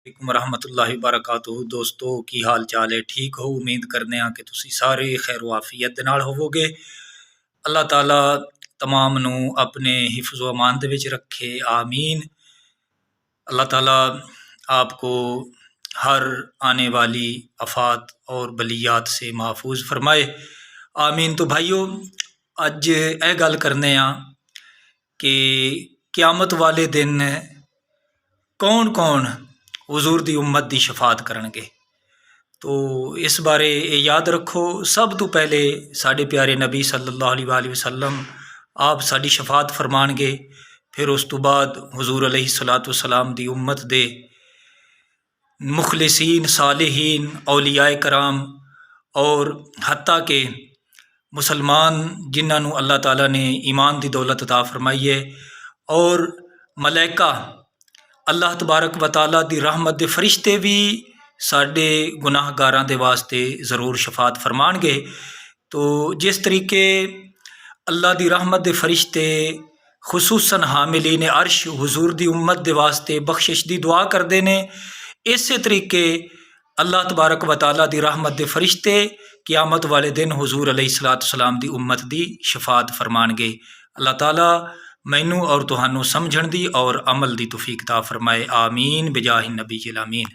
علیکم ورحمۃ اللہ وبرکاتہ دوستو کی حال چال ہے؟ ٹھیک ہو؟ امید کرنے ہاں کہ تسی سارے خیر و عافیت دے نال ہووگے۔ اللہ تعالی تمام نو اپنے حفظ و امان دے وچ رکھے، آمین۔ اللہ تعالی آپ کو ہر آنے والی آفات اور بلیات سے محفوظ فرمائے، آمین۔ تو بھائیو، اج اے گل کرنے ہاں کہ قیامت والے دن کون کون حضور دی امت دی شفاعت کرن گے۔ تو اس بارے یاد رکھو، سب تو پہلے ساڈے پیارے نبی صلی اللہ علیہ وآلہ وسلم آپ ساڈی شفاعت فرمان گے، پھر اس تو بعد حضور علیہ الصلوۃ والسلام دی امت دے مخلصین، صالحین، اولیاء کرام اور حتیٰ کہ مسلمان جنہاں نو اللہ تعالیٰ نے ایمان دی دولت عطا فرمائی ہے، اور ملائکہ، اللہ تبارک و تعالیٰ دی رحمت دے فرشتے بھی ساڈے گناہ گاراں دے واسطے ضرور شفاعت فرمان گے۔ تو جس طریقے اللہ دی رحمت دے فرشتے خصوصاً حاملین عرش حضور دی امت دے واسطے بخشش دی دعا کردے نے، اسی طریقے اللہ تبارک و تعالیٰ دی رحمت دے فرشتے قیامت والے دن حضور علیہ الصلوۃ والسلام دی امت دی شفاعت فرمان گے۔ اللہ تعالیٰ مینوں اور تہانوں سمجھن دی اور عمل دی توفیق عطا فرمائے، آمین بجاہ النبی الامین۔